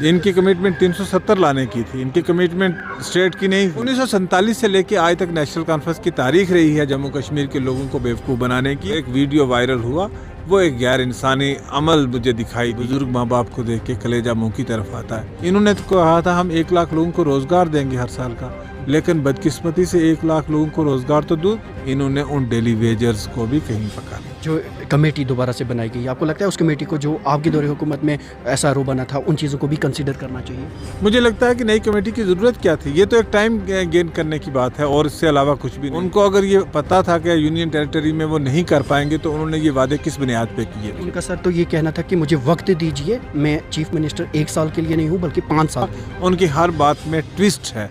इनकी कमिटमेंट 370 लाने की थी, इनकी कमिटमेंट स्टेट की नहीं। 1947 से लेके आज तक नेशनल कॉन्फ्रेंस की तारीख रही है जम्मू कश्मीर के लोगों को बेवकूफ़ बनाने की। एक वीडियो वायरल हुआ, वो एक गैर इंसानी अमल मुझे दिखाई। बुजुर्ग माँ बाप को देख के कलेजा मुंह की तरफ आता है। इन्होंने तो कहा था हम 1 लाख लोगों को रोजगार देंगे हर साल का, लेकिन बदकिस्मती से 1 लाख लोगों को रोजगार तो दूर, इन्होंने उन डेली वेजर्स को भी कहीं पका लिया। जो कमेटी दोबारा से बनाई गई, आपको लगता है उस कमेटी को जो आपके दौरे हुकूमत में SRO बना था उन चीज़ों को भी कंसीडर करना चाहिए? मुझे लगता है कि नई कमेटी की ज़रूरत क्या थी, ये तो एक टाइम गेन करने की बात है और इससे अलावा कुछ भी नहीं। उनको अगर ये पता था कि यूनियन टेरिटरी में वो नहीं कर पाएंगे तो उन्होंने ये वादे किस बुनियाद पे किए? उनका सर तो ये कहना था कि मुझे वक्त दीजिए, मैं चीफ मिनिस्टर 1 साल के लिए नहीं हूँ बल्कि 5 साल। उनकी हर बात में ट्विस्ट है।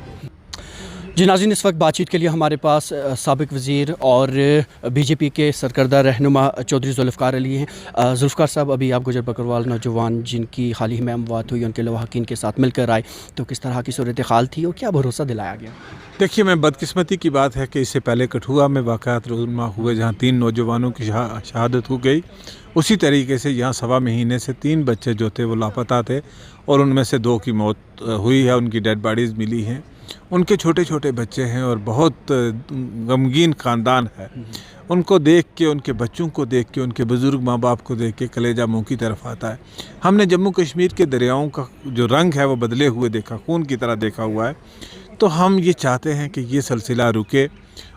जी नाज़रीन, इस वक्त बातचीत के लिए हमारे पास साबिक वज़ीर और BJP के सरकर्दा रहनुमा चौधरी जुल्फ़िकार अली हैं। जुल्फ़िकार साहब, अभी आप गुजर बकरवाल नौजवान जिनकी हाल ही में अमवात हुई, उनके लवाहकीन के साथ मिलकर आए, तो किस तरह की सूरत हाल थी और क्या भरोसा दिलाया गया? देखिए, मैं बदकिस्मती की बात है कि इससे पहले कठुआ में वाक़यात रूनुमा हुए जहाँ 3 नौजवानों की शहादत हो गई, उसी तरीके से यहाँ 1.25 महीने से 3 बच्चे जो थे वो लापता थे और उनमें से 2 की मौत हुई है, उनकी डेड बॉडीज़ मिली हैं। उनके छोटे छोटे बच्चे हैं और बहुत गमगीन ख़ानदान है। उनको देख के, उनके बच्चों को देख के, उनके बुज़ुर्ग माँ बाप को देख के कलेजा मुंह की तरफ आता है। हमने जम्मू कश्मीर के दरियाओं का जो रंग है वो बदले हुए देखा, खून की तरह देखा हुआ है। तो हम ये चाहते हैं कि ये सिलसिला रुके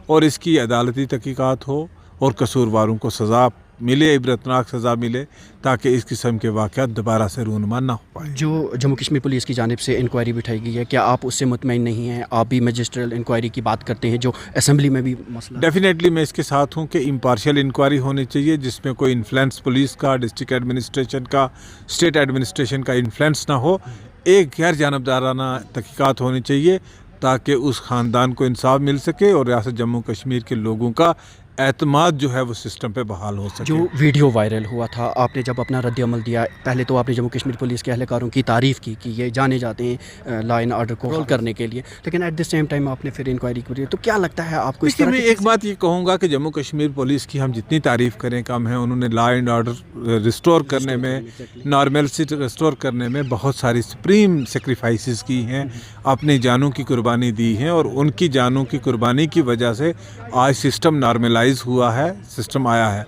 और इसकी अदालती तहक़ीक़ात हो और कसूरवारों को सज़ा मिले, इबरतनाक सज़ा मिले, ताकि इस किस्म के वाक़यात दोबारा से रूनुमा ना हो पाए। जो जम्मू कश्मीर पुलिस की जानिब से इंक्वायरी बिठाई गई है, क्या आप उससे मुतमईन नहीं हैं? आप भी मजिस्ट्रियल इंक्वायरी की बात करते हैं जो असेंबली में भी मसला। डेफिनेटली मैं इसके साथ हूँ कि इम्पार्शियल इंक्वायरी होनी चाहिए जिसमें कोई इन्फ्लुएंस पुलिस का, डिस्ट्रिक्ट एडमिनिस्ट्रेशन का, स्टेट एडमिनिस्ट्रेशन का इन्फ्लुएंस ना हो। एक गैर जानबदाराना तहक़ीक़ात होनी चाहिए ताकि उस ख़ानदान को इंसाफ मिल सके और रियासत जम्मू कश्मीर के लोगों का एतमाद जो है वो सिस्टम पे बहाल हो सके। जो वीडियो वायरल हुआ था, आपने जब अपना रद्द अमल दिया, पहले तो आपने जम्मू कश्मीर पुलिस के अहलकारों की तारीफ़ की कि ये जाने जाते हैं लॉ एंड ऑर्डर को रोल करने के लिए, लेकिन एट द सेम टाइम आपने फिर इंक्वायरी की। तो क्या लगता है आपको? इसलिए मैं एक बात ये कहूँगा कि जम्मू कश्मीर पुलिस की हम जितनी तारीफ़ करें कम है। उन्होंने लॉ एंड ऑर्डर रिस्टोर करने में, नॉर्मलिटी रिस्टोर करने में बहुत सारी सुप्रीम सेक्रीफाइसेस की हैं, अपनी जानों की कुर्बानी दी हैं और उनकी जानों की कुर्बानी की वजह से आज सिस्टम नॉर्मलाइज हुआ है, सिस्टम आया है।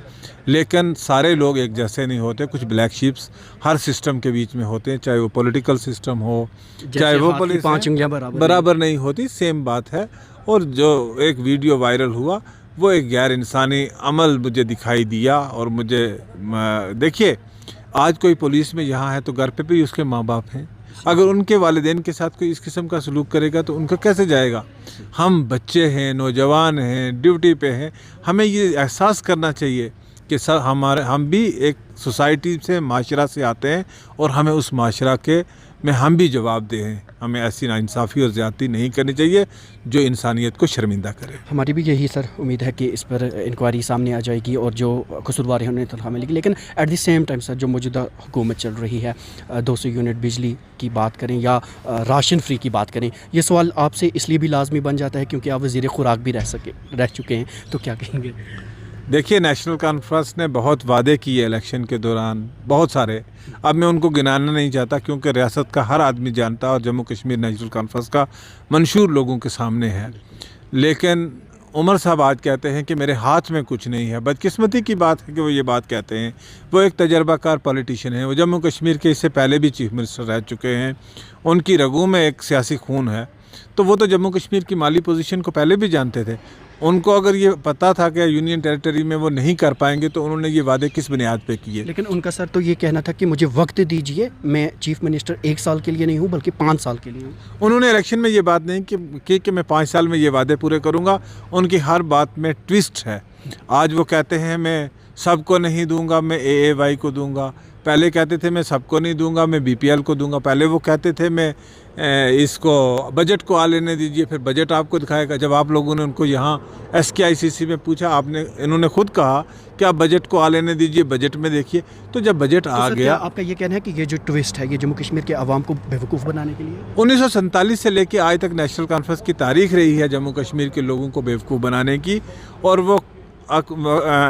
लेकिन सारे लोग एक जैसे नहीं होते, कुछ ब्लैक शीप्स हर सिस्टम के बीच में होते हैं, चाहे वो पॉलिटिकल सिस्टम हो, चाहे वो पुलिस 5 उंगलियां बराबर नहीं होती, सेम बात है। और जो एक वीडियो वायरल हुआ, वो एक गैर इंसानी अमल मुझे दिखाई दिया और मुझे देखिए, आज कोई पुलिस में यहाँ है तो घर पे भी उसके माँ बाप हैं। अगर उनके वालिदैन के साथ कोई इस किस्म का सलूक करेगा तो उनका कैसे जाएगा? हम बच्चे हैं, नौजवान हैं, ड्यूटी पे हैं। हमें ये एहसास करना चाहिए कि सर हम भी एक सोसाइटी से, माशरा से आते हैं और हमें उस माशरा के में हम भी जवाब दें। हमें ऐसी नाइंसाफ़ी और ज़्यादती नहीं करनी चाहिए जो इंसानियत को शर्मिंदा करे। हमारी भी यही सर उम्मीद है कि इस पर इंक्वायरी सामने आ जाएगी और जो कसूरवार हैं उन्हें तनख्वाह मिलेगी। लेकिन at the same time sir, जो मौजूदा हुकूमत चल रही है, 200 यूनिट बिजली की बात करें या राशन फ्री की बात करें, ये सवाल आपसे इसलिए भी लाजमी बन जाता है क्योंकि आप वज़ीर खुराक भी रह चुके हैं, तो क्या कहेंगे? देखिए, नेशनल कॉन्फ्रेंस ने बहुत वादे किए इलेक्शन के दौरान, बहुत सारे। अब मैं उनको गिनाना नहीं चाहता क्योंकि रियासत का हर आदमी जानता है और जम्मू कश्मीर नेशनल कॉन्फ्रेंस का मंशूर लोगों के सामने है। लेकिन उमर साहब आज कहते हैं कि मेरे हाथ में कुछ नहीं है। बदकिस्मती की बात है कि वो ये बात कहते हैं। वो एक तजर्बाकार पॉलिटिशियन है, वो जम्मू कश्मीर के इससे पहले भी चीफ मिनिस्टर रह चुके हैं, उनकी रगों में एक सियासी खून है, तो वो तो जम्मू कश्मीर की माली पोजीशन को पहले भी जानते थे। उनको अगर ये पता था कि यूनियन टेरिटरी में वो नहीं कर पाएंगे तो उन्होंने ये वादे किस बुनियाद पे किए? लेकिन उनका सर तो ये कहना था कि मुझे वक्त दीजिए, मैं चीफ मिनिस्टर 1 साल के लिए नहीं हूँ बल्कि 5 साल के लिए हूँ। उन्होंने इलेक्शन में ये बात नहीं कि मैं 5 साल में ये वादे पूरे करूँगा। उनकी हर बात में ट्विस्ट है। आज वो कहते हैं मैं सबको नहीं दूंगा, मैं AAY को दूंगा। पहले कहते थे मैं सबको नहीं दूंगा, मैं BPL को दूंगा। पहले वो कहते थे मैं इसको बजट को आ लेने दीजिए, फिर बजट आपको दिखाएगा। जब आप लोगों ने उनको यहाँ SKICC में पूछा, इन्होंने खुद कहा कि आप बजट को आ लेने दीजिए, बजट में देखिए। तो जब बजट आ गया, आपका ये कहना है कि ये जो ट्विस्ट है ये जम्मू कश्मीर के आवाम को बेवकूफ़ बनाने के लिए? 1947 से लेके आज तक नेशनल कॉन्फ्रेंस की तारीख रही है जम्मू कश्मीर के लोगों को बेवकूफ़ बनाने की। और वो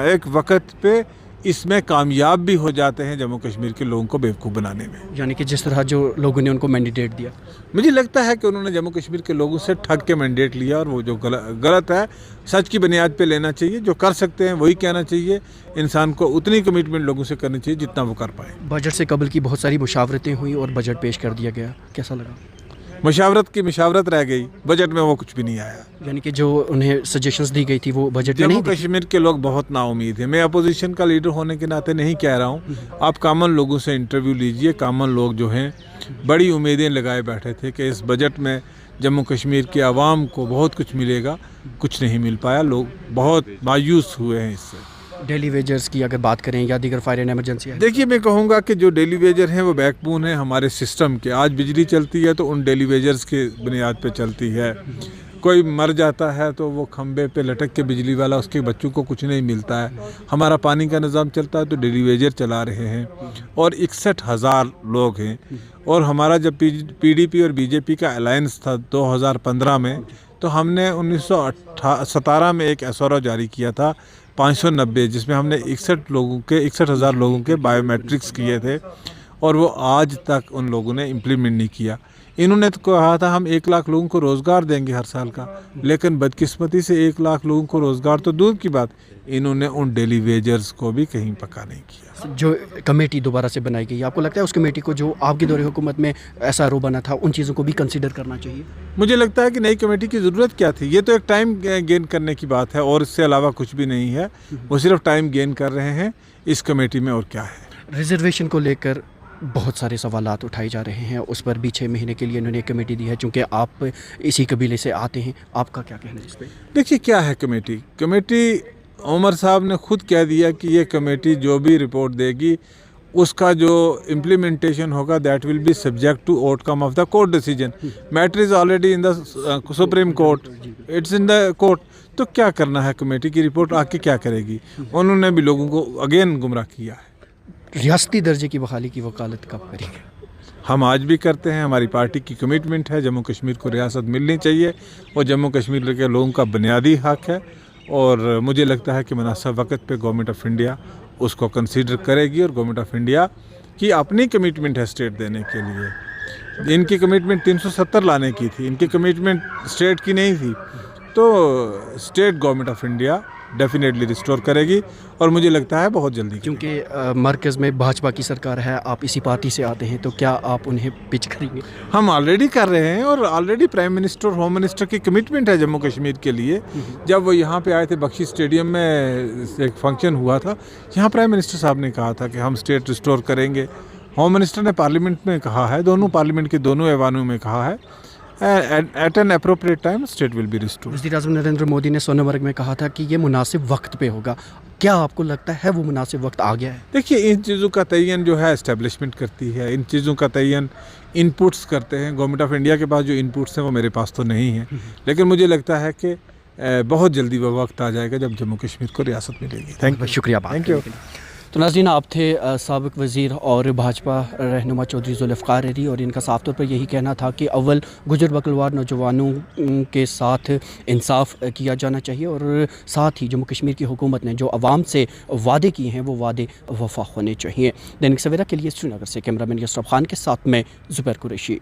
एक वक्त पे اس میں کامیاب بھی ہو جاتے ہیں جموں کشمیر کے لوگوں کو بیوقوف بنانے میں. یعنی کہ جس طرح جو لوگوں نے ان کو مینڈیٹ دیا. مجھے لگتا ہے کہ انہوں نے جموں کشمیر کے لوگوں سے ٹھگ کے مینڈیٹ لیا اور وہ جو غلط ہے سچ کی بنیاد پہ لینا چاہیے. جو کر سکتے ہیں وہی کہنا چاہیے. انسان کو اتنی کمٹمنٹ لوگوں سے کرنی چاہیے جتنا وہ کر پائے. بجٹ سے قبل کی بہت ساری مشاورتیں ہوئیں اور بجٹ پیش کر دیا گیا, کیسا لگا؟ مشاورت کی مشاورت رہ گئی, بجٹ میں وہ کچھ بھی نہیں آیا. یعنی کہ جو انہیں سجیشنز دی گئی تھی وہ بجٹ میں جموں نہیں دی؟ کشمیر کے لوگ بہت نا امید ہیں. میں اپوزیشن کا لیڈر ہونے کے ناطے نہیں کہہ رہا ہوں. آپ کامن لوگوں سے انٹرویو لیجئے. کامن لوگ جو ہیں بڑی امیدیں لگائے بیٹھے تھے کہ اس بجٹ میں جموں کشمیر کے عوام کو بہت کچھ ملے گا. کچھ نہیں مل پایا. لوگ بہت مایوس ہوئے ہیں اس سے. ڈیلی ویجرز کی اگر بات کریں یا دیگر فائر اینڈ ایمرجنسی ہے. دیکھیے میں کہوں گا کہ جو ڈیلی ویجر ہیں وہ بیک بون ہیں ہمارے سسٹم کے. آج بجلی چلتی ہے تو ان ڈیلی ویجرز کے بنیاد پہ چلتی ہے. کوئی مر جاتا ہے تو وہ کھمبے پہ لٹک کے بجلی والا, اس کے بچوں کو کچھ نہیں ملتا ہے. ہمارا پانی کا نظام چلتا ہے تو ڈیلی ویجر چلا رہے ہیں اور 61,000 لوگ ہیں. اور ہمارا جب پی ڈی پی اور بی جے پی کا الائنس تھا 2015 میں, تو ہم نے 1917 میں ایک ایسورا جاری کیا تھا 590, جس میں ہم نے 61,000 لوگوں کے بائیو میٹرکس کیے تھے اور وہ آج تک ان لوگوں نے امپلیمنٹ نہیں کیا. انہوں نے تو کہا تھا ہم 1 لاکھ لوگوں کو روزگار دیں گے ہر سال کا, لیکن بدقسمتی سے 1 لاکھ لوگوں کو روزگار تو دور کی بات, انہوں نے ان ڈیلی ویجرز کو بھی کہیں پکا نہیں کیا. جو کمیٹی دوبارہ سے بنائی گئی, آپ کو لگتا ہے اس کمیٹی کو جو آپ کے دور حکومت میں ایس آر او بنا تھا ان چیزوں کو بھی کنسیڈر کرنا چاہیے؟ مجھے لگتا ہے کہ نئی کمیٹی کی ضرورت کیا تھی. یہ تو ایک ٹائم گین کرنے کی بات ہے اور اس سے علاوہ کچھ بھی نہیں ہے. وہ صرف ٹائم گین کر رہے ہیں اس کمیٹی میں, اور کیا ہے. ریزرویشن کو لے کر بہت سارے سوالات اٹھائے جا رہے ہیں. اس پر بھی 6 مہینے کے لیے انہوں نے ایک کمیٹی دی ہے, چونکہ آپ اسی قبیلے سے آتے ہیں. آپ کا کیا کہنا ہے اس پہ؟ دیکھیے کیا ہے کمیٹی عمر صاحب نے خود کہہ دیا کہ یہ کمیٹی جو بھی رپورٹ دے گی اس کا جو امپلیمنٹیشن ہوگا that will be subject to outcome of the court decision. Matter is already in the supreme court, it's in the court. تو کیا کرنا ہے, کمیٹی کی رپورٹ آ کے کیا کرے گی. انہوں نے بھی لوگوں کو اگین گمراہ کیا ہے. ریاستی درجے کی بحالی کی وکالت کب کریں گے؟ ہم آج بھی کرتے ہیں. ہماری پارٹی کی کمٹمنٹ ہے جموں کشمیر کو ریاست ملنی چاہیے اور جموں کشمیر کے لوگوں کا بنیادی حق ہے. اور مجھے لگتا ہے کہ مناسب وقت پہ گورنمنٹ آف انڈیا اس کو کنسیڈر کرے گی. اور گورنمنٹ آف انڈیا کی اپنی کمٹمنٹ ہے اسٹیٹ دینے کے لیے. ان کی کمٹمنٹ 370 لانے کی تھی, ان کی کمٹمنٹ اسٹیٹ کی نہیں تھی. تو state government of India definitely restore کرے گی اور مجھے لگتا ہے بہت جلدی. کیونکہ مرکز میں بھاجپا کی سرکار ہے, آپ اسی پارٹی سے آتے ہیں, تو کیا آپ انہیں پچ کریں گے؟ ہم آلریڈی کر رہے ہیں اور already prime minister home minister کی کمٹمنٹ ہے جموں کشمیر کے لیے. جب وہ یہاں پہ آئے تھے بخشی اسٹیڈیم میں ایک فنکشن ہوا تھا, یہاں پرائم منسٹر صاحب نے کہا تھا کہ ہم اسٹیٹ ریسٹور کریں گے. ہوم منسٹر نے پارلیمنٹ میں کہا ہے, دونوں پارلیمنٹ کے دونوں ایوانوں میں کہا ہے at an appropriate time state will be restore. وزیر اعظم نریندر مودی نے سونہ مرگ میں کہا تھا کہ یہ مناسب وقت پہ ہوگا. کیا آپ کو لگتا ہے وہ مناسب وقت آ گیا ہے؟ دیکھیے ان چیزوں کا تعین جو ہے اسٹیبلشمنٹ کرتی ہے, ان چیزوں کا تعین ان پٹس کرتے ہیں. گورنمنٹ آف انڈیا کے پاس جو ان پٹس ہیں وہ میرے پاس تو نہیں ہیں, لیکن مجھے لگتا ہے کہ بہت جلدی وہ وقت آ جائے گا جب جموں کشمیر کو ریاست ملے گی. Thank you. شکریہ. Thank you. تو ناظرین, آپ تھے سابق وزیر اور بھاجپا رہنما چودھری ذوالفقار علی, اور ان کا صاف طور پر یہی کہنا تھا کہ اول گجر بکلوار نوجوانوں کے ساتھ انصاف کیا جانا چاہیے اور ساتھ ہی جموں کشمیر کی حکومت نے جو عوام سے وعدے کیے ہیں وہ وعدے وفا ہونے چاہیے. دینک سویرا کے لیے سری نگر سے کیمرہ مین یسرف خان کے ساتھ میں زبیر قریشی.